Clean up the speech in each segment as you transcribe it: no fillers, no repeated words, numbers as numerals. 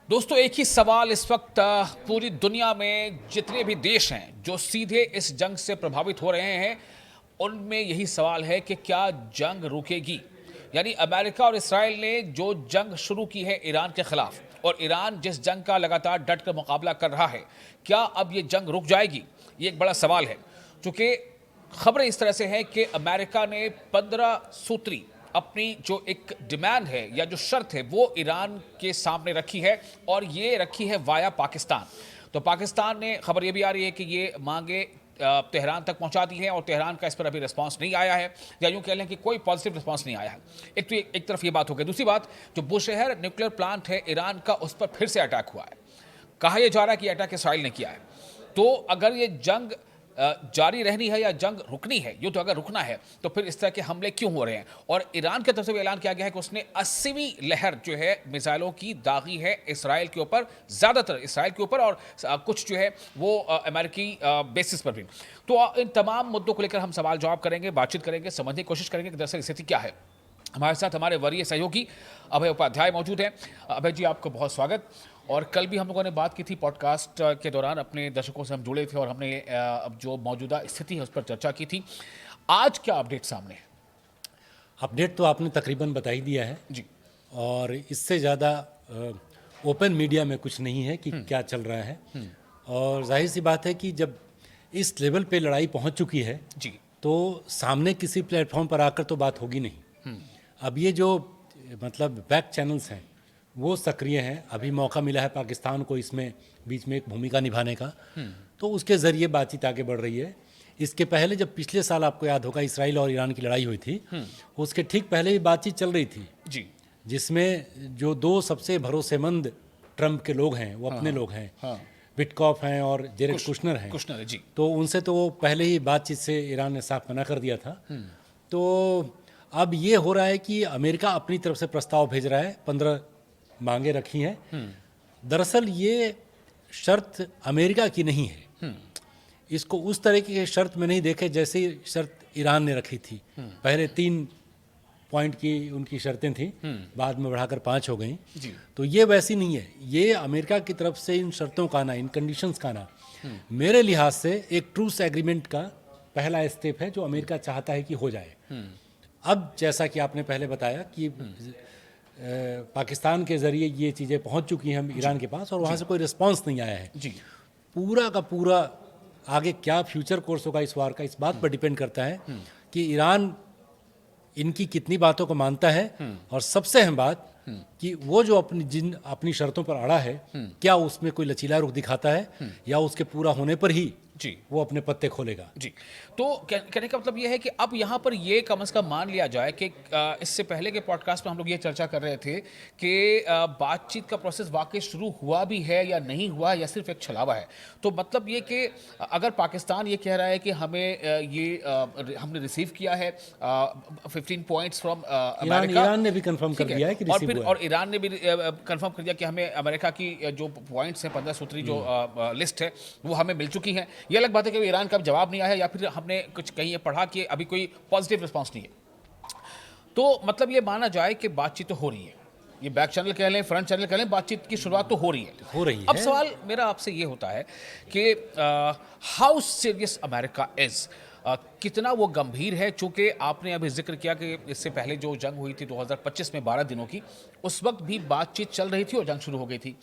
दोस्तों, एक ही सवाल इस वक्त पूरी दुनिया में जितने भी देश हैं जो सीधे इस जंग से प्रभावित हो रहे हैं, उनमें यही सवाल है कि क्या जंग रुकेगी। यानी अमेरिका और इसराइल ने जो जंग शुरू की है ईरान के खिलाफ, और ईरान जिस जंग का लगातार डट कर मुकाबला कर रहा है, क्या अब ये जंग रुक जाएगी? ये एक बड़ा सवाल है, क्योंकि खबरें इस तरह से हैं कि अमेरिका ने 15 सूत्री अपनी जो एक डिमांड है या जो शर्त है वो ईरान के सामने रखी है, और ये रखी है वाया पाकिस्तान। तो पाकिस्तान ने, खबर ये भी आ रही है कि ये मांगे तेहरान तक पहुंचा दी है, और तेहरान का इस पर अभी रिस्पांस नहीं आया है, या यूं कह लें कि कोई पॉजिटिव रिस्पांस नहीं आया है। एक तो एक तरफ ये बात हो गई। दूसरी बात, जो बुशहर न्यूक्लियर प्लांट है ईरान का, उस पर फिर से अटैक हुआ है। कहा यह जा रहा है कि अटैक इसराइल ने किया है। तो अगर ये जंग जारी रहनी है या जंग रुकनी है, ये तो अगर रुकना है तो फिर इस तरह के हमले क्यों हो रहे हैं? और ईरान की तरफ से भी ऐलान किया गया है कि उसने 80वीं लहर जो है मिसाइलों की दागी है इसराइल के ऊपर, ज़्यादातर इसराइल के ऊपर, और कुछ जो है वो अमेरिकी बेसिस पर भी। तो इन तमाम मुद्दों को लेकर हम सवाल जवाब करेंगे, बातचीत करेंगे, समझने की कोशिश करेंगे कि दरअसल स्थिति क्या है। हमारे साथ हमारे वरीय सहयोगी अभय उपाध्याय मौजूद हैं। अभय जी, आपको बहुत स्वागत। और कल भी हम लोगों ने बात की थी पॉडकास्ट के दौरान, अपने दर्शकों से हम जुड़े थे और हमने अब जो मौजूदा स्थिति है उस पर चर्चा की थी। आज क्या अपडेट सामने है? अपडेट तो आपने तकरीबन बता ही दिया है जी। और इससे ज़्यादा ओपन मीडिया में कुछ नहीं है कि क्या चल रहा है। और जाहिर सी बात है कि जब इस लेवल पे लड़ाई पहुंच चुकी है जी। तो सामने किसी प्लेटफॉर्म पर आकर तो बात होगी नहीं। अब ये जो मतलब बैक चैनल्स हैं वो सक्रिय हैं। अभी मौका मिला है पाकिस्तान को इसमें बीच में एक भूमिका निभाने का, तो उसके ज़रिए बातचीत आगे बढ़ रही है। इसके पहले जब पिछले साल आपको याद होगा इसराइल और ईरान की लड़ाई हुई थी, उसके ठीक पहले भी बातचीत चल रही थी जी। जिसमें जो दो सबसे भरोसेमंद ट्रंप के लोग हैं वो अपने लोग हैं, विटकॉफ हैं और जेरेड कुशनर हैं। कुशनर है जी। तो उनसे तो वो पहले ही बातचीत से ईरान ने साफ मना कर दिया था। तो अब ये हो रहा है कि अमेरिका अपनी तरफ से प्रस्ताव भेज रहा है, 15 मांगे रखी हैं। दरअसल ये शर्त अमेरिका की नहीं है। इसको उस तरह की शर्त में नहीं देखे जैसे शर्त ईरान ने रखी थी। पहले 3 पॉइंट की उनकी शर्तें थी, बाद में बढ़ाकर 5 हो गई। तो ये वैसी नहीं है। ये अमेरिका की तरफ से इन शर्तों का आना, इन कंडीशंस का आना, मेरे लिहाज से एक ट्रूस एग्रीमेंट का पहला स्टेप है जो अमेरिका चाहता है कि हो जाए। अब जैसा कि आपने पहले बताया कि पाकिस्तान के ज़रिए ये चीज़ें पहुंच चुकी हैं ईरान के पास और वहाँ से कोई रिस्पांस नहीं आया है। जी। पूरा का पूरा आगे क्या फ्यूचर कोर्स होगा इस वार का, इस बात पर डिपेंड करता है कि ईरान इनकी कितनी बातों को मानता है, और सबसे अहम बात कि वो जो अपनी शर्तों पर अड़ा है, क्या उसमें कोई लचीला रुख दिखाता है या उसके पूरा होने पर ही जी वो अपने पत्ते खोलेगा। जी। तो कहने का मतलब ये है कि अब यहाँ पर ये कम से कम मान लिया जाए कि इससे पहले के पॉडकास्ट में हम लोग ये चर्चा कर रहे थे कि बातचीत का प्रोसेस वाकई शुरू हुआ भी है या नहीं हुआ है, या सिर्फ एक छलावा है। तो मतलब ये कि अगर पाकिस्तान ये कह रहा है कि हमें हमने रिसीव किया है 15 पॉइंट्स फ्रॉम अमेरिका, ईरान ने भी कंफर्म कर दिया है कि रिसीव हुआ है। और ईरान ने भी कंफर्म कर दिया कि हमें अमेरिका की जो पॉइंट्स हैं, 15 सूत्री जो लिस्ट है, वो हमें मिल चुकी है। ये अलग बात है कि ईरान का जवाब नहीं आया, या फिर हमने कुछ कहीं ये पढ़ा कि अभी कोई पॉजिटिव रिस्पांस नहीं है। तो मतलब ये माना जाए कि बातचीत तो हो रही है। ये बैक चैनल कह लें, फ्रंट चैनल कह लें, बातचीत की शुरुआत तो हो रही है। अब सवाल मेरा आपसे ये होता है कि हाउ सीरियस अमेरिका इज, कितना वो गंभीर है। चूंकि आपने अभी जिक्र किया कि इससे पहले जो जंग हुई थी 2025 में 12 दिनों की, उस वक्त भी बातचीत चल रही थी और जंग शुरू हो गई थी।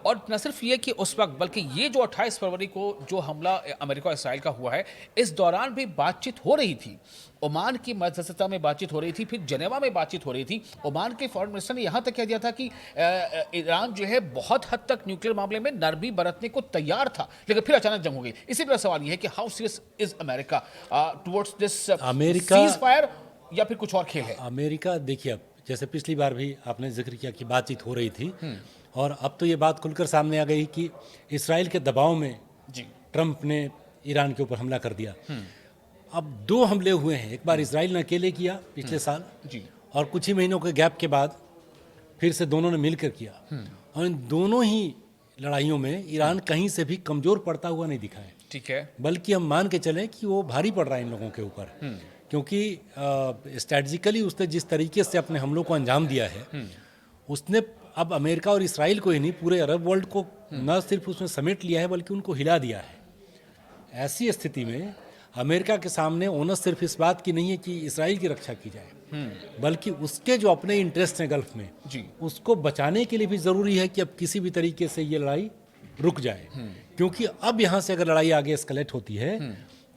और न सिर्फ ये कि उस वक्त, बल्कि ये जो 28 फरवरी को जो हमला अमेरिका और इसराइल का हुआ है, इस दौरान भी बातचीत हो रही थी। ओमान की मध्यस्थता में बातचीत हो रही थी, फिर जनेवा में बातचीत हो रही थी। ओमान के फॉरेन मिनिस्टर ने यहाँ तक कह दिया था कि ईरान जो है बहुत हद तक न्यूक्लियर मामले में नरमी बरतने को तैयार था, लेकिन फिर अचानक जंग हो गई। इसी पर सवाल ये है कि how serious is America towards this ceasefire, या फिर कुछ और खेल है? अमेरिका, देखिए, अब जैसे पिछली बार भी आपने जिक्र किया कि बातचीत हो रही थी, और अब तो ये बात खुलकर सामने आ गई कि इसराइल के दबाव में जी ट्रंप ने ईरान के ऊपर हमला कर दिया। अब 2 हमले हुए हैं। एक बार इसराइल ने अकेले किया पिछले साल जी, और कुछ ही महीनों के गैप के बाद फिर से दोनों ने मिलकर किया, और इन दोनों ही लड़ाइयों में ईरान कहीं से भी कमज़ोर पड़ता हुआ नहीं दिखा है। ठीक है। बल्कि हम मान के चलें कि वो भारी पड़ रहा है इन लोगों के ऊपर, क्योंकि स्ट्रैटेजिकली उसने जिस तरीके से अपने हमलों को अंजाम दिया है, उसने अब अमेरिका और इसराइल को ही नहीं, पूरे अरब वर्ल्ड को न सिर्फ उसने समेट लिया है बल्कि उनको हिला दिया है। ऐसी स्थिति में अमेरिका के सामने ओनस सिर्फ इस बात की नहीं है कि इसराइल की रक्षा की जाए, बल्कि उसके जो अपने इंटरेस्ट हैं गल्फ में जी। उसको बचाने के लिए भी ज़रूरी है कि अब किसी भी तरीके से ये लड़ाई रुक जाए। क्योंकि अब यहाँ से अगर लड़ाई आगे एस्केलेट होती है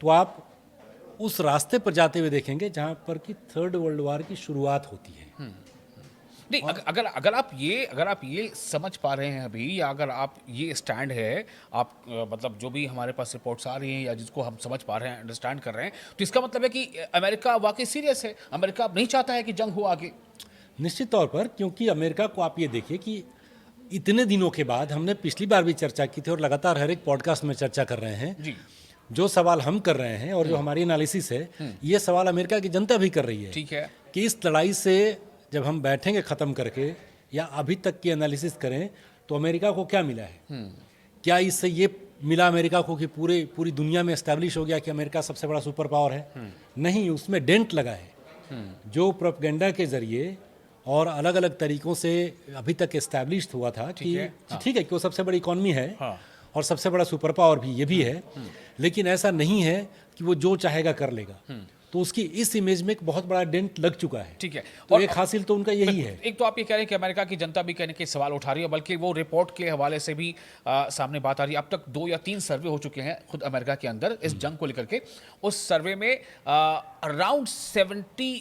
तो आप उस रास्ते पर जाते हुए देखेंगे जहाँ पर कि थर्ड वर्ल्ड वार की शुरुआत होती है। नहीं, अगर आप ये समझ पा रहे हैं अभी, या अगर आप ये स्टैंड है, आप मतलब जो भी हमारे पास रिपोर्ट्स आ रही हैं या जिसको हम समझ पा रहे हैं, अंडरस्टैंड कर रहे हैं, तो इसका मतलब है कि अमेरिका वाकई सीरियस है, अमेरिका अब नहीं चाहता है कि जंग हो आगे। निश्चित तौर पर, क्योंकि अमेरिका को आप ये देखिए कि इतने दिनों के बाद, हमने पिछली बार भी चर्चा की थी और लगातार हर एक पॉडकास्ट में चर्चा कर रहे हैं जी। जो सवाल हम कर रहे हैं और जो हमारी एनालिसिस है, ये सवाल अमेरिका की जनता भी कर रही है। ठीक है कि इस लड़ाई से जब हम बैठेंगे ख़त्म करके या अभी तक की एनालिसिस करें तो अमेरिका को क्या मिला है। क्या इससे ये मिला अमेरिका को कि पूरी दुनिया में एस्टैब्लिश हो गया कि अमेरिका सबसे बड़ा सुपर पावर है? नहीं, उसमें डेंट लगा है। जो प्रोपेगेंडा के जरिए और अलग अलग तरीकों से अभी तक एस्टैब्लिश हुआ था कि ठीक है कि वो सबसे बड़ी इकॉनमी है और सबसे बड़ा सुपर पावर भी ये भी है, लेकिन ऐसा नहीं है कि वो जो चाहेगा कर लेगा। तो उसकी इस इमेज में एक बहुत बड़ा डेंट लग चुका है। ठीक है। तो एक हासिल तो उनका यही है। एक तो आप ये कह रहे हैं कि अमेरिका की जनता भी कहने के सवाल उठा रही है, बल्कि वो रिपोर्ट के हवाले से भी सामने बात आ रही है। अब तक 2 या 3 सर्वे हो चुके हैं खुद अमेरिका के अंदर इस जंग को लेकर के। उस सर्वे में अराउंड 70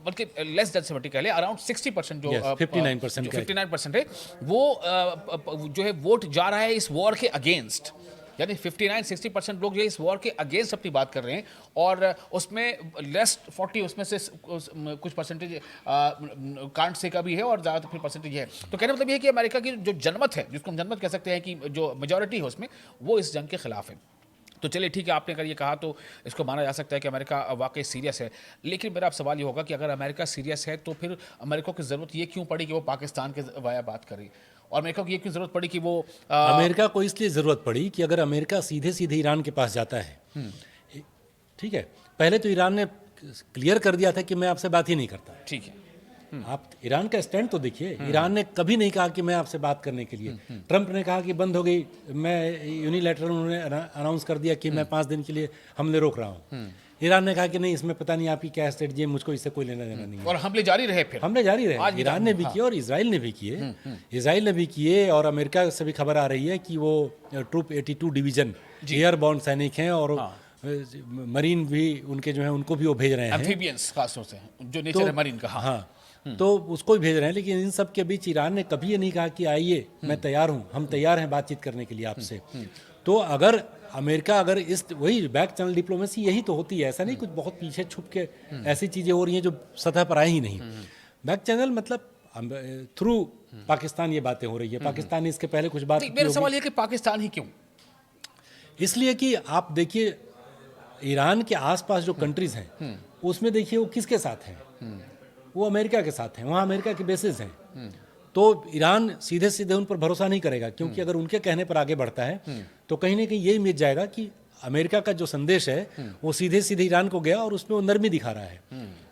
बल्कि लेस देन 70 कह ले, अराउंड 60% जो 59% है वो जो है वोट जा रहा है इस वॉर के अगेंस्ट। यानी 59-60% लोग जो इस वॉर के अगेंस्ट अपनी बात कर रहे हैं, और उसमें लेस 40 उसमें से कुछ परसेंटेज कांट से का भी है और ज़्यादा फिर परसेंटेज है। तो कहने मतलब ये है कि अमेरिका की जो जनमत है, जिसको हम जनमत कह सकते हैं, कि जो मेजॉरिटी है उसमें, वो इस जंग के खिलाफ है। तो चलिए ठीक है, आपने अगर ये कहा तो इसको माना जा सकता है कि अमेरिका वाकई सीरियस है। लेकिन मेरा अब सवाल ये होगा कि अगर अमेरिका सीरियस है तो फिर अमेरिका को ज़रूरत ये क्यों पड़ी कि वो पाकिस्तान के वाया बात करे, और अमेरिका को ये क्यों ज़रूरत पड़ी कि वो अमेरिका को इसलिए ज़रूरत पड़ी कि अगर अमेरिका सीधे सीधे ईरान के पास जाता है, ठीक है, पहले तो ईरान ने क्लियर कर दिया था कि मैं आपसे बात ही नहीं करता। ठीक है, आप ईरान का स्टैंड तो देखिए, ईरान ने कभी नहीं कहा कि मैं आपसे बात करने के लिए। ट्रंप ने कहा कि बंद हो गई, मैं यूनिलैटरल उन्होंने अनाउंस कर दिया कि मैं 5 दिन के लिए हमले रोक रहा हूँ। ईरान ने कहा कि नहीं, इसमें पता नहीं आपकी क्या स्ट्रेटजी है, मुझको इससे कोई लेना देना नहीं है। और हमले जारी रहे, फिर हमले जारी रहे। ईरान ने भी किए और इसराइल ने भी किए। इसराइल ने भी किए, और अमेरिका से भी खबर आ रही है कि वो ट्रूप 82 डिवीजन एयरबॉर्न सैनिक हैं, और मरीन भी उनके जो है उनको भी वो भेज रहे हैं, एम्फीबियंस खासतौर से जो नेचर है मरीन का। हाँ, तो उसको भी भेज रहे हैं। लेकिन इन सब के बीच ईरान ने कभी ये नहीं कहा कि आइए, मैं तैयार हूँ, हम तैयार हैं बातचीत करने के लिए आपसे। तो अगर अमेरिका अगर इस वही बैक चैनल डिप्लोमेसी यही तो होती है, ऐसा नहीं कुछ बहुत पीछे छुप के ऐसी चीज़ें हो रही हैं जो सतह पर आई ही नहीं। बैक चैनल मतलब थ्रू पाकिस्तान ये बातें हो रही है। पाकिस्तान ने इसके पहले कुछ बात की। मेरा सवाल ये कि पाकिस्तान ही क्यों? इसलिए कि आप देखिए ईरान के आसपास जो कंट्रीज हैं उसमें देखिए वो किसके साथ हैं, वो अमेरिका के साथ हैं, वहाँ अमेरिका के बेसिस हैं। तो ईरान सीधे सीधे उन पर भरोसा नहीं करेगा, क्योंकि अगर उनके कहने पर आगे बढ़ता है तो कहीं ना कहीं ये इमेज जाएगा कि अमेरिका का जो संदेश है वो सीधे सीधे ईरान को गया और उसमें वो नरमी दिखा रहा है।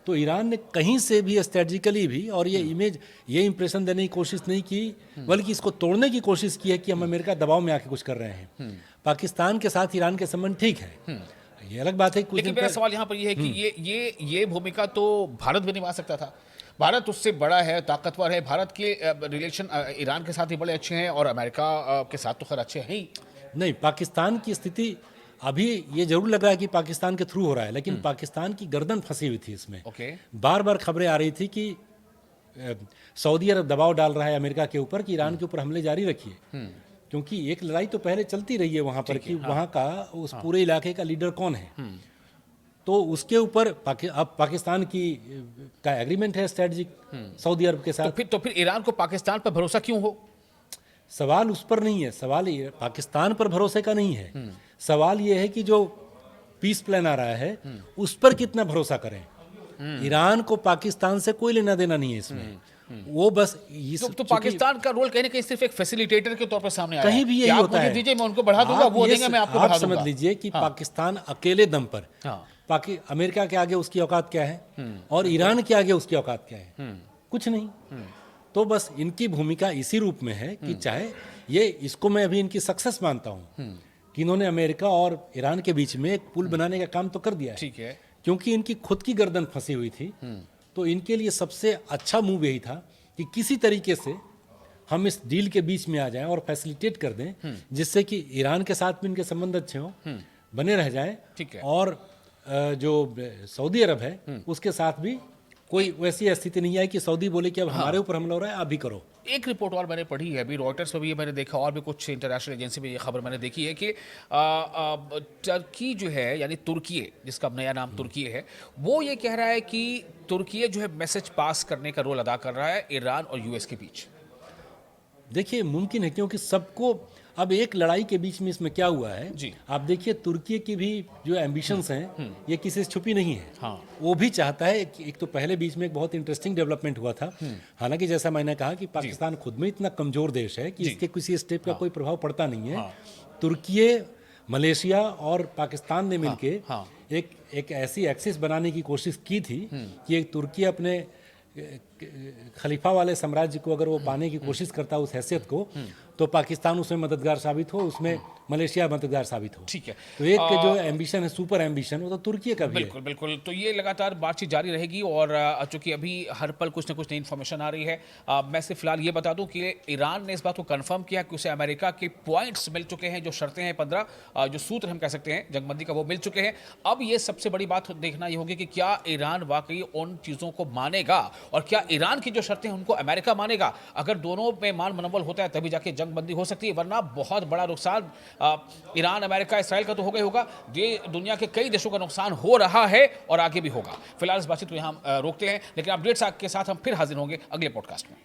तो ईरान ने कहीं से भी स्ट्रेटजिकली भी और ये इमेज, ये इंप्रेशन देने की कोशिश नहीं की, बल्कि इसको तोड़ने की कोशिश की है कि हम अमेरिका दबाव में आके कुछ कर रहे हैं। पाकिस्तान के साथ ईरान के संबंध ठीक है, ये अलग बात है। कुछ लेकिन मेरा सवाल यहाँ पर ये है कि ये भूमिका तो भारत भी निभा सकता था। भारत उससे बड़ा है, ताकतवर है। भारत के रिलेशन ईरान के साथ ही बड़े अच्छे हैं, और अमेरिका के साथ तो खैर अच्छे हैं ही नहीं। पाकिस्तान की स्थिति अभी ये जरूर लग रहा है कि पाकिस्तान के थ्रू हो रहा है, लेकिन पाकिस्तान की गर्दन फंसी हुई थी इसमें। बार बार खबरें आ रही थी कि सऊदी अरब दबाव डाल रहा है अमेरिका के ऊपर कि ईरान के ऊपर हमले जारी रखिए, क्योंकि एक लड़ाई तो पहले चलती रही है वहाँ पर कि वहाँ का उस पूरे इलाके का लीडर कौन है। तो उसके ऊपर अब पाकिस्तान की का एग्रीमेंट है स्ट्रेटजिक सऊदी अरब के साथ। तो फिर ईरान को पाकिस्तान पर भरोसा क्यों हो? सवाल उस पर नहीं है, सवाल पाकिस्तान पर भरोसे का नहीं है। सवाल ये है कि जो पीस प्लान आ रहा है उस पर कितना भरोसा करें। ईरान को पाकिस्तान से कोई लेना देना नहीं है इसमें। वो बस तो पाकिस्तान का रोल कहीं ना कहीं सिर्फ एक फैसिलिटेटर के तौर पर सामने आया है। कहीं भी यही होता है, दीजिए मैं उनको बढ़ा दूंगा, वो देंगे मैं आपको बढ़ा दूंगा। समझ लीजिए कि पाकिस्तान अकेले दम पर अमेरिका के आगे उसकी औकात क्या है और ईरान के आगे उसकी औकात क्या है, कुछ नहीं। तो बस इनकी भूमिका इसी रूप में है कि चाहे ये, इसको मैं अभी इनकी सक्सेस मानता हूँ कि इन्होंने अमेरिका और ईरान के बीच में एक पुल बनाने का काम तो कर दिया है, ठीक है, क्योंकि इनकी खुद की गर्दन फंसी हुई थी। तो इनके लिए सबसे अच्छा मूव यही था कि किसी तरीके से हम इस डील के बीच में आ जाएं और फैसिलिटेट कर दें, जिससे कि ईरान के साथ भी इनके संबंध अच्छे हों, बने रह जाएं, ठीक है। और जो सऊदी अरब है उसके साथ भी कोई वैसी स्थिति नहीं आई कि सऊदी बोले कि अब हमारे ऊपर हमला हो रहा है, आप भी करो। एक रिपोर्ट और मैंने पढ़ी है, अभी रॉयटर्स पे भी ये मैंने देखा, और भी कुछ इंटरनेशनल एजेंसी में ये खबर मैंने देखी है कि टर्की जो है, यानी तुर्की, जिसका अब नया नाम तुर्की है, वो ये कह रहा है कि तुर्की जो है मैसेज पास करने का रोल अदा कर रहा है ईरान और यूएस के बीच। देखिए, मुमकिन है, क्योंकि सबको अब एक लड़ाई के बीच में इसमें क्या हुआ है जी। आप देखिए, तुर्की की भी जो एम्बिशंस हैं ये किसी से छुपी नहीं है। हाँ। वो भी चाहता है कि एक तो पहले बीच में एक बहुत इंटरेस्टिंग डेवलपमेंट हुआ था, हालांकि जैसा मैंने कहा कि पाकिस्तान खुद में इतना कमजोर देश है कि इसके किसी स्टेप का कोई प्रभाव पड़ता नहीं है। तुर्की, मलेशिया और पाकिस्तान ने मिलके एक ऐसी एक्सिस बनाने की कोशिश की थी कि एक तुर्की अपने खलीफा वाले साम्राज्य को अगर वो पाने की कोशिश करता उस हैसियत को, तो पाकिस्तान उसमें मददगार साबित हो, उसमें मलेशिया मददगार साबित हो। ठीक है। तो एक जो एम्बिशन है, सुपर एम्बिशन, वो तो तुर्की का भी है। बिल्कुल बिल्कुल, तो ये लगातार बातचीत जारी रहेगी, और चूंकि अभी हर पल कुछ ना कुछ नई इन्फॉर्मेशन आ रही है। मैं सिर्फ फिलहाल ये बता दूं कि ईरान ने इस बात को कंफर्म किया कि उसे अमेरिका के पॉइंट्स मिल चुके हैं, जो शर्तें हैं 15, जो सूत्र हम कह सकते हैं जंगबंदी का, वो मिल चुके हैं। अब ये सबसे बड़ी बात देखना ये होगी कि क्या ईरान वाकई उन चीज़ों को मानेगा, और क्या ईरान की जो शर्तें हैं उनको अमेरिका मानेगा। अगर दोनों में मान मनोबल होता है तभी जाके जंगबंदी हो सकती है, वरना बहुत बड़ा नुकसान ईरान, अमेरिका, इसराइल का तो होगा ही होगा, ये दुनिया के कई देशों का नुकसान हो रहा है और आगे भी होगा। फिलहाल इस बातचीत को यहाँ रोकते हैं, लेकिन अपडेट्स के साथ हम फिर हाजिर होंगे अगले पॉडकास्ट में।